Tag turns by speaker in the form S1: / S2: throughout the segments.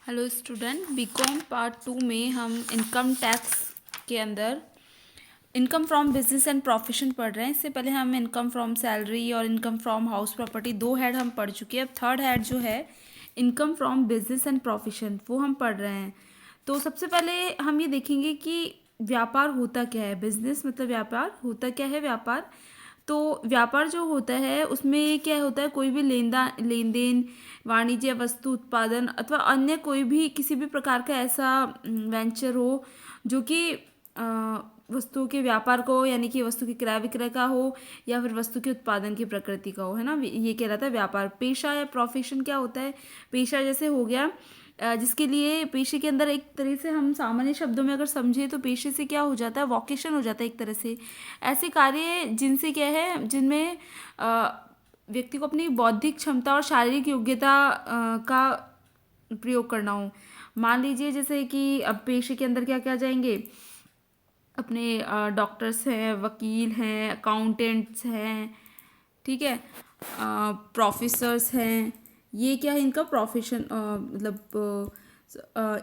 S1: Hello student, BCom part 2 में हम income tax के अंदर income from business and profession पढ़ रहे हैं। इससे पहले हम इनकम फ्रॉम सैलरी और income from house property 2 head हम पढ़ चुके हैं। अब थर्ड हेड जो है income from business and profession वो हम पढ़ रहे हैं। तो सबसे पहले हम ये देखेंगे कि व्यापार होता क्या है। बिजनेस मतलब व्यापार, होता क्या है व्यापार। तो व्यापार जो होता है उसमें क्या होता है, कोई भी लेन देन, वाणिज्य, वस्तु उत्पादन अथवा अन्य कोई भी किसी भी प्रकार का ऐसा वेंचर हो जो कि वस्तुओं के व्यापार को, यानी कि वस्तु के क्रय विक्रय का हो या फिर वस्तु के उत्पादन की प्रकृति का हो, है ना। ये कहलाता है व्यापार। पेशा या प्रोफेशन क्या होता है। पेशा जैसे हो गया जिसके लिए पेशे के अंदर एक तरह से हम सामान्य शब्दों में अगर समझे तो पेशे से क्या हो जाता है, वोकेशन हो जाता है एक तरह से। ऐसे कार्य जिनसे क्या है, जिनमें व्यक्ति को अपनी बौद्धिक क्षमता और शारीरिक योग्यता का प्रयोग करना हो। मान लीजिए जैसे कि अब पेशे के अंदर क्या क्या जाएंगे, अपने डॉक्टर्स हैं, वकील हैं, अकाउंटेंट्स हैं, ठीक है, प्रोफेसर्स हैं। ये क्या है, इनका प्रोफेशन, मतलब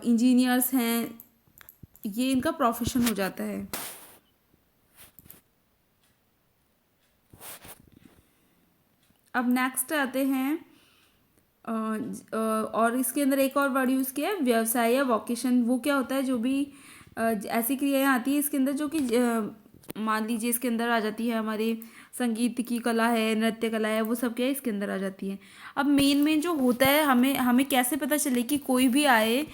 S1: इंजीनियर्स हैं, ये इनका प्रोफेशन हो जाता है। अब नेक्स्ट आते हैं और इसके अंदर एक और वर्ड यूज़ किया है, व्यवसाय या वोकेशन। वो क्या होता है, जो भी ऐसी क्रियाएं आती है इसके अंदर जो कि मान लीजिए इसके अंदर आ जाती है हमारे संगीत की कला है, नृत्य कला है, वो सब क्या है इसके अंदर आ जाती है। अब मेन जो होता है, हमें हमें कैसे पता चले कि कोई भी आय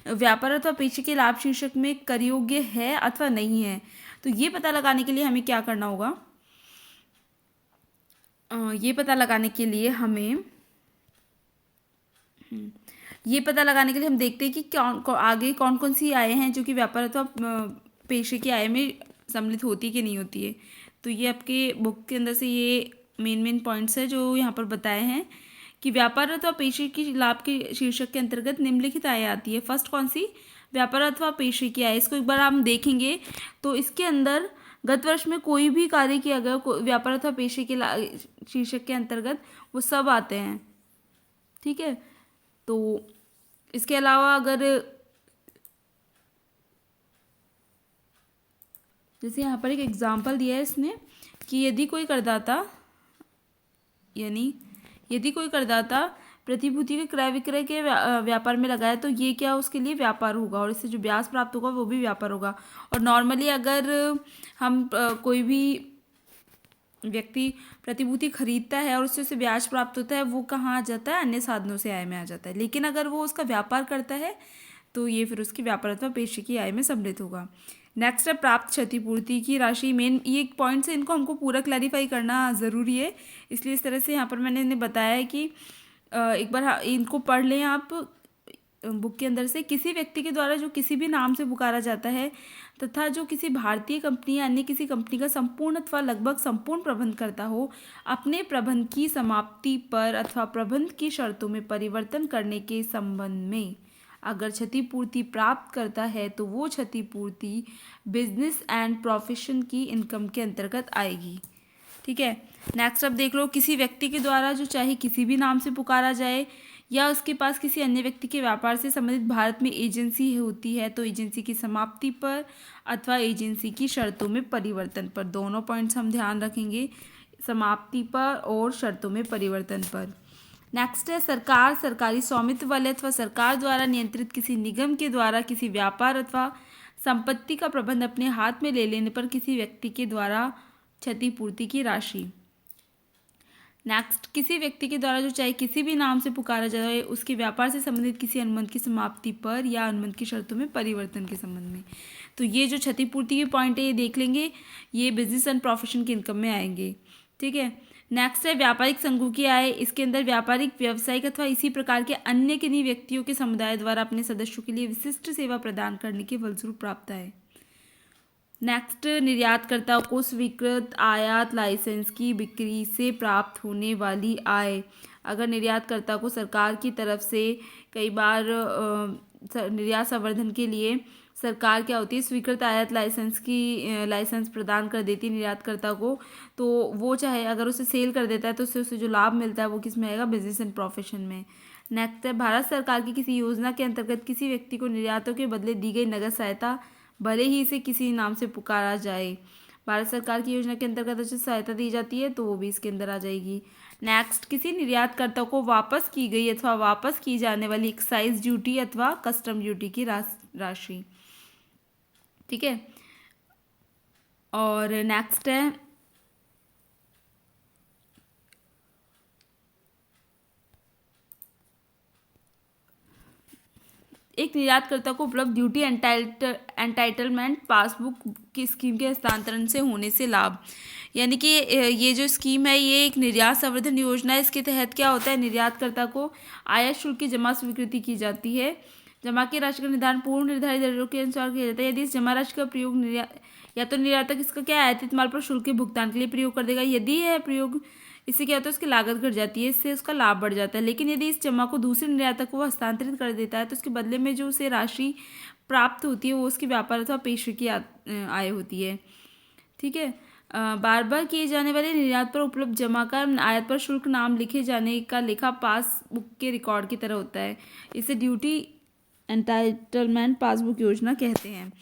S1: व्यापार अथवा पेशे के लाभ शीर्षक में कर योग्य है अथवा नहीं है। तो ये पता लगाने के लिए हमें क्या करना होगा, ये पता लगाने के लिए हमें ये पता लगाने के लिए हम देखते हैं कि आगे कौन कौन सी आय हैं जो कि व्यापार अथवा पेशे की आय में सम्मिलित होती है कि नहीं होती है। तो ये आपके बुक के अंदर से ये मेन पॉइंट्स है जो यहाँ पर बताए हैं कि व्यापार अथवा पेशे की लाभ के शीर्षक के अंतर्गत निम्नलिखित आय आती है। फर्स्ट कौन सी, व्यापार अथवा पेशे की आय। इसको एक बार हम देखेंगे तो इसके अंदर गत वर्ष में कोई भी कार्य किया गया व्यापार अथवा पेशे के शीर्षक के अंतर्गत वो सब आते हैं, ठीक है। तो इसके अलावा अगर जैसे यहाँ पर एक एग्जाम्पल दिया है इसने कि यदि कोई करदाता प्रतिभूति के क्रय विक्रय के व्यापार में लगाए तो ये क्या उसके लिए व्यापार होगा, और इससे जो ब्याज प्राप्त होगा वो भी व्यापार होगा। और नॉर्मली अगर हम कोई भी व्यक्ति प्रतिभूति खरीदता है और उससे उसे ब्याज प्राप्त होता है, वो कहाँ आ जाता है, अन्य साधनों से आय में आ जाता है। लेकिन अगर वो उसका व्यापार करता है तो ये फिर उसकी व्यापार अथवा पेशे की आय में सम्मिलित होगा। नेक्स्ट है प्राप्त क्षतिपूर्ति की राशि। मेन ये पॉइंट्स है, इनको हमको पूरा क्लैरिफाई करना ज़रूरी है, इसलिए इस तरह से यहाँ पर मैंने इन्हें बताया है कि एक बार इनको पढ़ लें आप बुक के अंदर से। किसी व्यक्ति के द्वारा जो किसी भी नाम से पुकारा जाता है तथा जो किसी भारतीय कंपनी या अन्य किसी कंपनी का संपूर्ण अथवा लगभग संपूर्ण प्रबंध करता हो, अपने प्रबंध की समाप्ति पर अथवा प्रबंध की शर्तों में परिवर्तन करने के संबंध में अगर क्षतिपूर्ति प्राप्त करता है तो वो क्षतिपूर्ति बिजनेस एंड प्रोफेशन की इनकम के अंतर्गत आएगी, ठीक है। नेक्स्ट अब देख लो, किसी व्यक्ति के द्वारा जो चाहे किसी भी नाम से पुकारा जाए या उसके पास किसी अन्य व्यक्ति के व्यापार से संबंधित भारत में एजेंसी होती है तो एजेंसी की समाप्ति पर अथवा एजेंसी की शर्तों में परिवर्तन पर, दोनों पॉइंट्स हम ध्यान रखेंगे, समाप्ति पर और शर्तों में परिवर्तन पर। नेक्स्ट है सरकार, सरकारी स्वामित्व वाले अथवा सरकार द्वारा नियंत्रित किसी निगम के द्वारा किसी व्यापार अथवा संपत्ति का प्रबंध अपने हाथ में ले लेने पर किसी व्यक्ति के द्वारा क्षतिपूर्ति की राशि। नेक्स्ट, किसी व्यक्ति के द्वारा जो चाहे किसी भी नाम से पुकारा जाए उसके व्यापार से संबंधित किसी अनुबंध की समाप्ति पर या अनुबंध की शर्तों में परिवर्तन के संबंध में। तो ये जो क्षतिपूर्ति के पॉइंट है ये देख लेंगे, ये बिजनेस एंड प्रोफेशन की इनकम में आएंगे, ठीक है। नेक्स्ट है व्यापारिक संघों की आय। इसके अंदर व्यापारिक, व्यावसायिक अथवा इसी प्रकार के अन्य किन्हीं व्यक्तियों के समुदाय द्वारा अपने सदस्यों के लिए विशिष्ट सेवा प्रदान करने के फलस्वरूप प्राप्त है। नेक्स्ट, निर्यातकर्ता को स्वीकृत आयात लाइसेंस की बिक्री से प्राप्त होने वाली आय। अगर निर्यातकर्ता को सरकार की तरफ से कई बार निर्यात संवर्धन के लिए सरकार क्या होती है, स्वीकृत आयात लाइसेंस प्रदान कर देती है निर्यातकर्ता को, तो वो चाहे अगर उसे सेल कर देता है तो उससे उसे जो लाभ मिलता है वो किस में आएगा, बिजनेस एंड प्रोफेशन में। नेक्स्ट है, भारत सरकार की किसी योजना के अंतर्गत किसी व्यक्ति को निर्यातों के बदले दी गई नगद सहायता भले ही इसे किसी नाम से पुकारा जाए। भारत सरकार की योजना के अंतर्गत उसे सहायता दी जाती है तो वो भी इसके अंदर आ जाएगी। नेक्स्ट, किसी निर्यातकर्ता को वापस की गई अथवा वापस की जाने वाली एक्साइज ड्यूटी अथवा कस्टम ड्यूटी की राशि। ठीक है। और नेक्स्ट है, एक निर्यातकर्ता को उपलब्ध ड्यूटी एंटाइटलमेंट पासबुक की स्कीम के हस्तांतरण से होने से लाभ। यानी कि ये जो स्कीम है ये एक निर्यात संवर्धन योजना है। इसके तहत क्या होता है, निर्यातकर्ता को आयात शुल्क की जमा स्वीकृति की जाती है। जमा की राशि का निर्धारण पूर्व निर्धारित दरों के अनुसार किया जाता है। यदि इस जमा राशि का प्रयोग या तो निर्यातक इसका क्या आयातित माल पर शुल्क के भुगतान के लिए प्रयोग कर देगा। यदि यह प्रयोग, इससे क्या होता है, उसकी लागत घट जाती है, इससे उसका लाभ बढ़ जाता है। लेकिन यदि इस जमा को दूसरे निर्यातक को हस्तांतरित कर देता है तो उसके बदले में जो उसे राशि प्राप्त होती है वो उसकी व्यापार अथवा पेशे की आय होती है। ठीक है। बार बार किए जाने वाले निर्यात पर उपलब्ध जमा का आयात पर शुल्क नाम लिखे जाने का लेखा पासबुक के रिकॉर्ड की तरह होता है। इसे ड्यूटी एंटाइटलमेंट पासबुक योजना कहते हैं।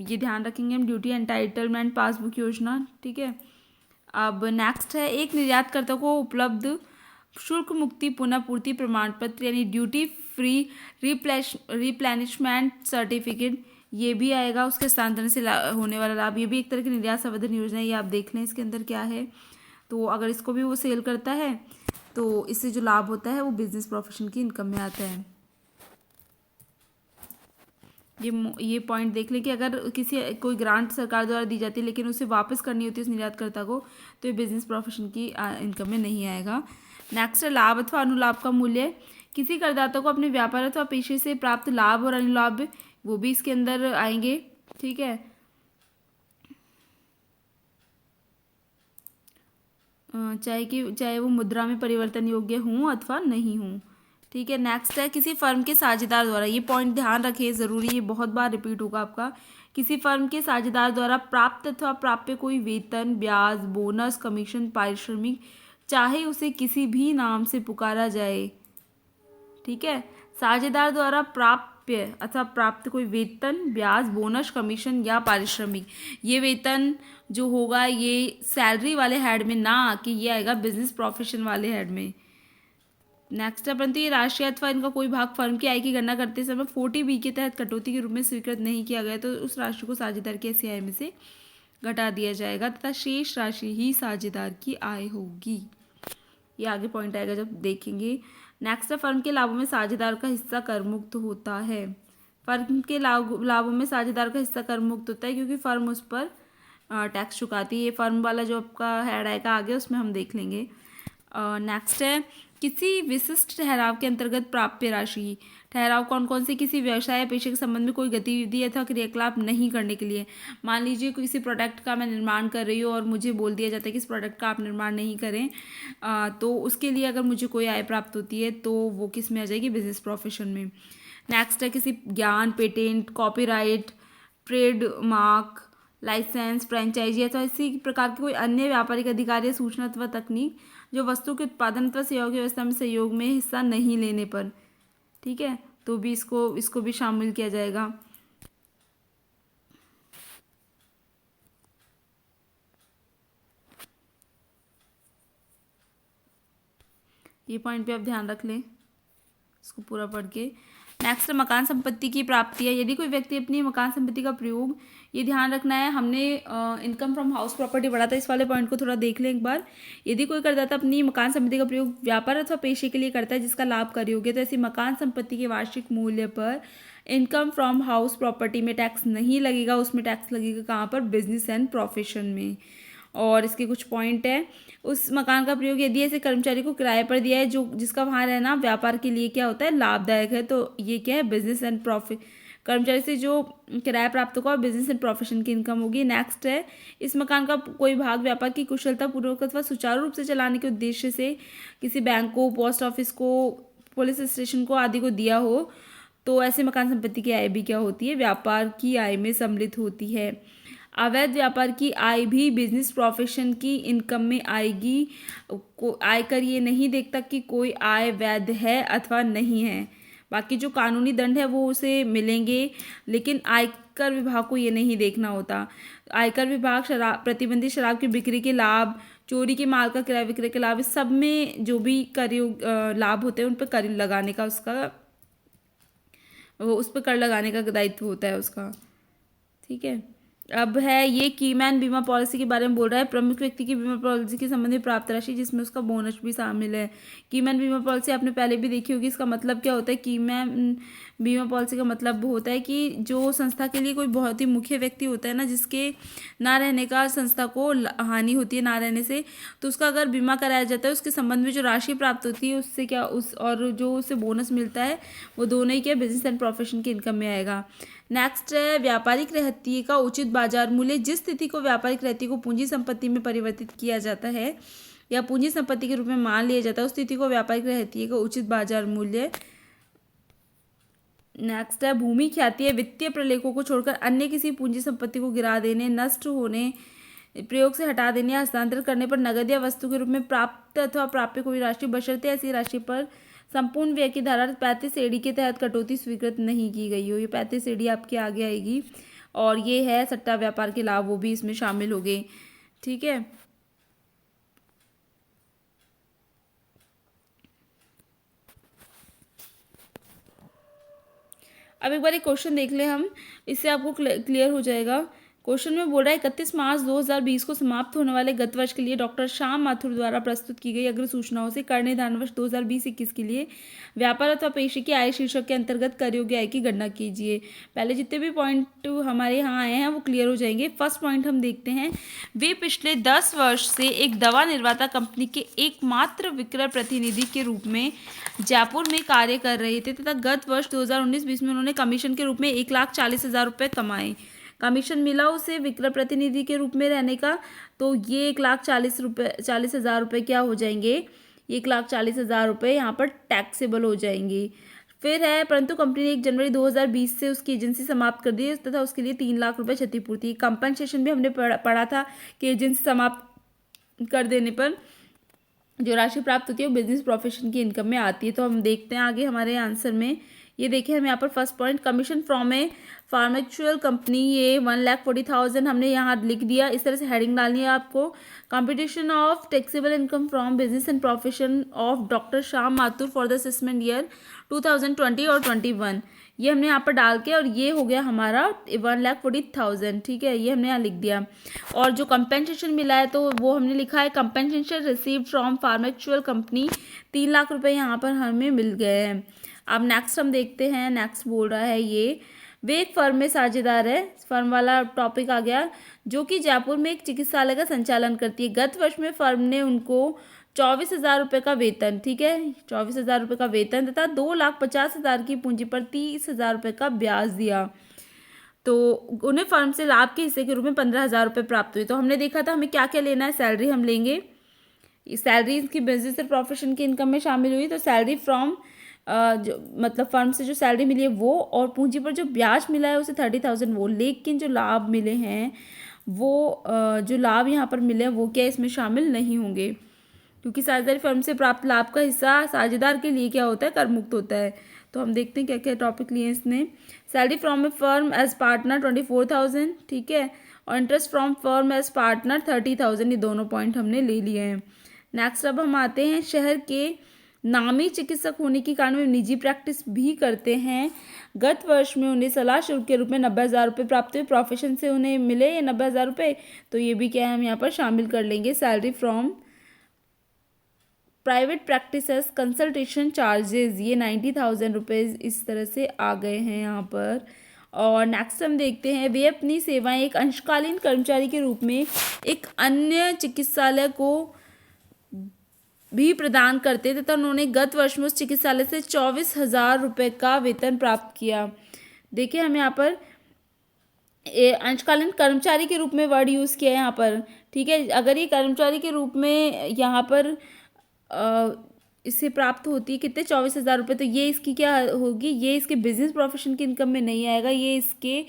S1: ये ध्यान रखेंगे हम, ड्यूटी एंटाइटलमेंट पासबुक योजना। ठीक है। अब नेक्स्ट है, एक निर्यातकर्ता को उपलब्ध शुल्क मुक्ति पुनः पूर्ति प्रमाण पत्र यानी ड्यूटी फ्री रिप्लेनिशमेंट सर्टिफिकेट, ये भी आएगा उसके हस्तांतरण से होने वाला लाभ। ये भी एक तरह की निर्यात संवर्धन योजना है। ये आप देख लें इसके अंदर क्या है। तो अगर इसको भी वो सेल करता है तो इससे जो लाभ होता है वो बिजनेस प्रोफेशन की इनकम में आता है। ये पॉइंट देख लें कि अगर कोई ग्रांट सरकार द्वारा दी जाती है लेकिन उसे वापस करनी होती है उस निर्यातकर्ता को तो ये बिजनेस प्रोफेशन की इनकम में नहीं आएगा। नेक्स्ट है, लाभ अथवा अनुलाभ का मूल्य। किसी करदाता को अपने व्यापार अथवा पेशे से प्राप्त लाभ और अनुलाभ वो भी इसके अंदर आएंगे। ठीक है। चाहे वो मुद्रा में परिवर्तन योग्य हों अथवा नहीं हों। ठीक है। नेक्स्ट है, किसी फर्म के साझेदार द्वारा, ये पॉइंट ध्यान रखिए ज़रूरी, ये बहुत बार रिपीट होगा आपका। किसी फर्म के साझेदार द्वारा प्राप्त अथवा प्राप्य कोई वेतन, ब्याज, बोनस, कमीशन, पारिश्रमिक, चाहे उसे किसी भी नाम से पुकारा जाए। ठीक है। साझेदार द्वारा प्राप्य अथवा प्राप्त कोई वेतन, ब्याज, बोनस, कमीशन या पारिश्रमिक, ये वेतन जो होगा ये सैलरी वाले हेड में ना आके ये आएगा बिजनेस प्रोफेशन वाले हेड में। नेक्स्ट है, परंतु ये राशि अथवा इनका कोई भाग फर्म की आय की गणना करते समय 40B के तहत कटौती के रूप में स्वीकृत नहीं किया गया तो उस राशि को साझेदार की ऐसी आय में से घटा दिया जाएगा तथा शेष राशि ही साझेदार की आय होगी। ये आगे पॉइंट आएगा जब देखेंगे। नेक्स्ट है, फर्म के लाभों में साझेदार का हिस्सा कर मुक्त होता है। फर्म के लाभों में साझेदार का हिस्सा कर मुक्त होता है क्योंकि फर्म उस पर टैक्स चुकाती है। ये फर्म वाला जो आपका हेड आएगा आगे उसमें हम देख लेंगे। नेक्स्ट है, किसी विशिष्ट ठहराव के अंतर्गत प्राप्य राशि। ठहराव कौन कौन से, किसी व्यवसाय या पेशे के संबंध में कोई गतिविधि अथवा क्रियाकलाप नहीं करने के लिए। मान लीजिए किसी प्रोडक्ट का मैं निर्माण कर रही हूँ और मुझे बोल दिया जाता है कि इस प्रोडक्ट का आप निर्माण नहीं करें, तो उसके लिए अगर मुझे कोई आय प्राप्त होती है तो वो किस में आ जाएगी, बिजनेस प्रोफेशन में। नेक्स्ट है, किसी ज्ञान, patent, copyright, trademark, licence, franchisee अथवा इसी प्रकार के कोई अन्य व्यापारिक अधिकार या सूचना अथवा तकनीक जो वस्तु के उत्पादन अथवा सेवा की व्यवस्था में सहयोग में हिस्सा नहीं लेने पर। ठीक है। तो भी इसको भी शामिल किया जाएगा। ये पॉइंट पे आप ध्यान रख लें इसको पूरा पढ़ के। नेक्स्ट, मकान संपत्ति की प्राप्ति है। यदि कोई व्यक्ति अपनी मकान संपत्ति का प्रयोग, ये ध्यान रखना है, हमने इनकम फ्रॉम हाउस प्रॉपर्टी पढ़ा था, इस वाले पॉइंट को थोड़ा देख लें एक बार। यदि कोई करदाता अपनी मकान संपत्ति का प्रयोग व्यापार अथवा पेशे के लिए करता है जिसका लाभ कर योग्य, तो ऐसी मकान संपत्ति के वार्षिक मूल्य पर इनकम फ्रॉम हाउस प्रॉपर्टी में टैक्स नहीं लगेगा, उसमें टैक्स लगेगा कहाँ पर, बिजनेस एंड प्रोफेशन में। और इसके कुछ पॉइंट है, उस मकान का प्रयोग यदि ऐसे कर्मचारी को किराए पर दिया है जो जिसका वहाँ रहना व्यापार के लिए क्या होता है, लाभदायक है, तो ये क्या है, बिजनेस एंड प्रॉफिट। कर्मचारी से जो किराया प्राप्त होगा बिजनेस एंड प्रोफेशन की इनकम होगी। नेक्स्ट है, इस मकान का कोई भाग व्यापार की कुशलता पूर्वक अथवा सुचारू रूप से चलाने के उद्देश्य से किसी बैंक को, पोस्ट ऑफिस को, पुलिस स्टेशन को आदि को दिया हो, तो ऐसे मकान संपत्ति की आय भी क्या होती है, व्यापार की आय में सम्मिलित होती है। अवैध व्यापार की आय भी बिजनेस प्रोफेशन की इनकम में आएगी। आयकर ये नहीं देखता कि कोई आय वैध है अथवा नहीं है। बाकी जो कानूनी दंड है वो उसे मिलेंगे, लेकिन आयकर विभाग को ये नहीं देखना होता। आयकर विभाग प्रतिबंधित शराब की बिक्री के लाभ, चोरी के माल का क्रय विक्रय के लाभ, इस सब में जो भी कर लाभ होते हैं उन पर कर लगाने का उस पर कर लगाने का दायित्व होता है उसका। ठीक है। अब है ये कीमैन बीमा पॉलिसी के बारे में बोल रहा है। प्रमुख व्यक्ति की बीमा पॉलिसी के संबंध में प्राप्त राशि, जिसमें उसका बोनस भी शामिल है। कीमैन बीमा पॉलिसी आपने पहले भी देखी होगी। इसका मतलब क्या होता है? कीमैन बीमा पॉलिसी का मतलब होता है कि जो संस्था के लिए कोई बहुत ही मुख्य व्यक्ति होता है ना, जिसके ना रहने का संस्था को हानि होती है, ना रहने से, तो उसका अगर बीमा कराया जाता है, उसके संबंध में जो राशि प्राप्त होती है उससे क्या और जो उसे बोनस मिलता है वो दोनों ही क्या बिजनेस एंड प्रोफेशन की इनकम में आएगा। नेक्स्ट है व्यापारिक रहतिये का उचित बाजार मूल्य। जिस स्थिति को व्यापारिक रहतिये को पूंजी संपत्ति में परिवर्तित किया जाता है या पूंजी संपत्ति के रूप में मान लिया जाता है, उस स्थिति को व्यापारिक रहतिये का उचित बाजार मूल्य। नेक्स्ट है भूमि ख्याति है वित्तीय प्रलेखों को छोड़कर अन्य किसी पूंजी संपत्ति को गिरा देने, नष्ट होने, प्रयोग से हटा देने या हस्तांतरण करने पर नगद या वस्तु के रूप में प्राप्त अथवा प्राप्य कोई राशि, बशर्ते ऐसी राशि पर संपूर्ण व्यय की धारा 35 के तहत कटौती स्वीकृत नहीं की गई हो। ये 35 आपके आगे आएगी। और ये है सट्टा व्यापार के लाभ, वो भी इसमें शामिल हो गए। ठीक है। अब एक बार एक क्वेश्चन देख ले हम, इससे आपको क्लियर हो जाएगा। क्वेश्चन में बोल रहा है 31 मार्च 2020 को समाप्त होने वाले गत वर्ष के लिए डॉक्टर श्याम माथुर द्वारा प्रस्तुत की गई अग्र सूचनाओं से कर निर्धारण वर्ष 2020-21 के लिए व्यापार अथवा पेशे की आय शीर्षक के अंतर्गत कर योग्य आय की गणना कीजिए। पहले जितने भी पॉइंट हमारे यहाँ आए हैं वो क्लियर हो जाएंगे। फर्स्ट पॉइंट हम देखते हैं, वे पिछले 10 वर्ष से एक दवा निर्माता कंपनी के एकमात्र विक्रय प्रतिनिधि के रूप में जयपुर में कार्य कर रहे थे तथा गत वर्ष 2019-20 में उन्होंने कमीशन के रूप में 1,40,000 रुपये कमाए। कमीशन मिला उसे विक्रय प्रतिनिधि के रूप में रहने का, तो ये 1,40,000 रुपये क्या हो जाएंगे? 1,40,000 रुपये यहाँ पर टैक्सेबल हो जाएंगे। फिर है परंतु कंपनी ने 1 जनवरी 2020 से उसकी एजेंसी समाप्त कर दी तथा उसके लिए 3 लाख रुपये क्षतिपूर्ति। कंपनसेशन भी हमने पढ़ा था कि एजेंसी समाप्त कर देने पर जो राशि प्राप्त होती है वो बिजनेस प्रोफेशन की इनकम में आती है। तो हम देखते हैं आगे हमारे आंसर में। ये देखिए हम यहाँ पर first point commission from a pharmaceutical company, ये 1,40,000 हमने यहाँ लिख दिया। इस तरह से हेडिंग डालनी है आपको। Competition of taxable income from business and profession of doctor Shyam Mathur for the assessment year 2020 और 21, ये हमने यहाँ पर डाल के, और ये हो गया हमारा 1,40,000। ठीक है, ये हमने यहाँ लिख दिया। और जो कंपेंसेशन मिला है तो वो हमने लिखा है compensation received from pharmaceutical company, 3 lakh रुपए यहाँ पर हमें मिल गए हैं। अब नेक्स्ट हम देखते हैं। नेक्स्ट बोल रहा है ये वे एक फर्म में साझेदार है, फर्म वाला टॉपिक आ गया, जो कि जयपुर में एक चिकित्सालय का संचालन करती है। गत वर्ष में फर्म ने उनको 24,000 रुपये का वेतन, ठीक है, 24,000 रुपये का वेतन तथा 2,50,000 की पूंजी पर 30,000 रुपये का ब्याज दिया। तो उन्हें फर्म से लाभ के हिस्से के रूप में 15,000 रुपये प्राप्त हुए। तो हमने देखा था हमें क्या क्या लेना है, सैलरी हम लेंगे। सैलरी इसकी बिजनेस और प्रोफेशन की इनकम में शामिल हुई, तो सैलरी फ्रॉम जो मतलब फर्म से जो सैलरी मिली है वो, और पूंजी पर जो ब्याज मिला है उसे 30,000 वो। लेकिन जो लाभ मिले हैं वो जो लाभ यहाँ पर मिले हैं वो क्या इसमें शामिल नहीं होंगे, क्योंकि साझेदारी फर्म से प्राप्त लाभ का हिस्सा साझेदार के लिए क्या होता है, कर मुक्त होता है। तो हम देखते हैं क्या क्या टॉपिक लिए इसने। Salary from a firm as partner 24,000, ठीक है, और interest from firm as partner 30,000, ये दोनों पॉइंट हमने ले लिए हैं। नेक्स्ट अब हम आते हैं, शहर के नामी चिकित्सक होने के कारण वे निजी प्रैक्टिस भी करते हैं। गत वर्ष में उन्हें सलाह शुल्क के रूप में 90,000 रुपये प्राप्त हुए। प्रोफेशन से उन्हें मिले ये 90,000 रुपये, तो ये भी क्या है हम यहाँ पर शामिल कर लेंगे। Salary from private practice consultation charges, ये 90,000 रुपये इस तरह से आ गए हैं यहाँ पर। और नेक्स्ट हम देखते हैं, वे अपनी सेवाएं एक अंशकालीन कर्मचारी के रूप में एक अन्य चिकित्सालय को भी प्रदान करते तथा उन्होंने गत वर्ष में उस चिकित्सालय से 24,000 रुपये का वेतन प्राप्त किया। देखिए हम यहाँ पर अंशकालीन कर्मचारी के रूप में वर्ड यूज़ किया है यहाँ पर, ठीक है। अगर ये कर्मचारी के रूप में यहाँ पर इससे प्राप्त होती है कितने 24,000 रुपये। तो ये इसकी क्या होगी, ये इसके बिजनेस प्रोफेशन की इनकम में नहीं आएगा, ये इसके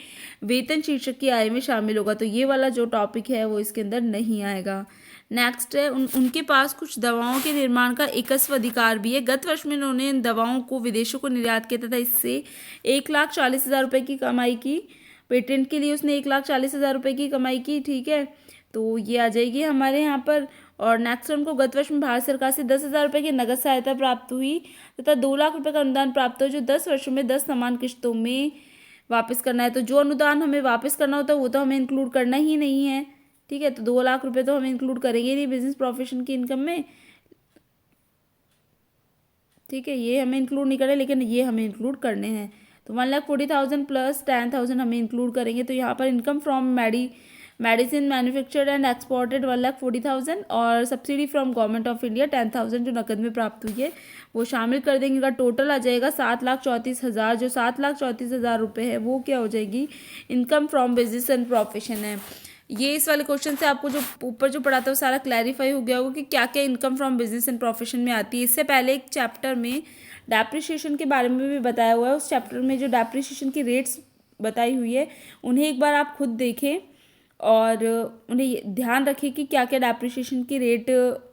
S1: वेतन शीर्षक की आय में शामिल होगा। तो ये वाला जो टॉपिक है वो इसके अंदर नहीं आएगा। नेक्स्ट है उनके पास कुछ दवाओं के निर्माण का एकस्व अधिकार भी है। गत वर्ष में उन्होंने इन दवाओं को विदेशों को निर्यात किया तथा इससे 1,40,000 रुपये की कमाई की। पेटेंट के लिए उसने 1,40,000 रुपये की कमाई की, ठीक है। तो ये आ जाएगी हमारे यहाँ पर। और नेक्स्ट उनको गत वर्ष में भारत सरकार से 10,000 रुपये की नगद सहायता प्राप्त हुई तथा 2 लाख रुपये का अनुदान प्राप्त हुआ, जो 10 वर्षों में 10 समान किश्तों में वापस करना है। तो जो अनुदान हमें वापस करना होता है वो तो हमें इंक्लूड करना ही नहीं है, ठीक है। तो 2 लाख रुपये तो हमें इंक्लूड करेंगे नहीं बिजनेस प्रोफेशन की इनकम में, ठीक है। ये हमें इंक्लूड नहीं करना, लेकिन ये हमें इंक्लूड करने हैं। तो 1,40,000 प्लस 10,000 हमें इंक्लूड करेंगे। तो यहाँ पर income from medicine manufactured and exported 1,40,000 और subsidy from government of India 10,000 जो नकद में प्राप्त हुई है वो शामिल कर देंगे। का टोटल आ जाएगा 7,34,000। जो 7,34,000 रुपये है वो क्या हो जाएगी, income from business and profession है। ये इस वाले क्वेश्चन से आपको जो ऊपर जो पढ़ा था वो सारा क्लैरिफाई हो गया होगा कि क्या क्या income from business and profession में आती है। इससे पहले एक चैप्टर में डेप्रिसिएशन के बारे में भी बताया हुआ है। उस चैप्टर में जो डेप्रिसिएशन की रेट्स बताई हुई है उन्हें एक बार आप खुद देखें और उन्हें ध्यान रखें कि क्या क्या डेप्रिसिएशन की रेट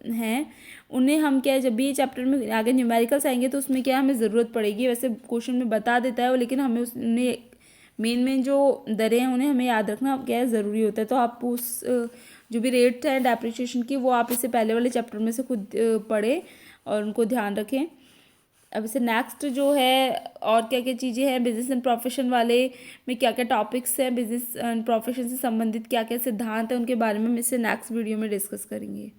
S1: हैं। उन्हें हम क्या है, जब भी ये चैप्टर में आगे न्यूमेरिकल्स आएंगे तो उसमें क्या हमें ज़रूरत पड़ेगी। वैसे क्वेश्चन में बता देता है वो, लेकिन हमें उसने मेन जो दरें हैं उन्हें हमें याद रखना क्या है ज़रूरी होता है। तो आप उस जो भी रेट है डेप्रिसिएशन की वो आप इससे पहले वाले चैप्टर में से खुद पढ़ें और उनको ध्यान रखें। अब इसे नेक्स्ट जो है और क्या क्या चीज़ें हैं बिजनेस एंड प्रोफेशन वाले में, क्या क्या टॉपिक्स हैं बिजनेस एंड प्रोफेशन से संबंधित क्या क्या सिद्धांत हैं, उनके बारे में हम इससे नेक्स्ट वीडियो में डिस्कस करेंगे।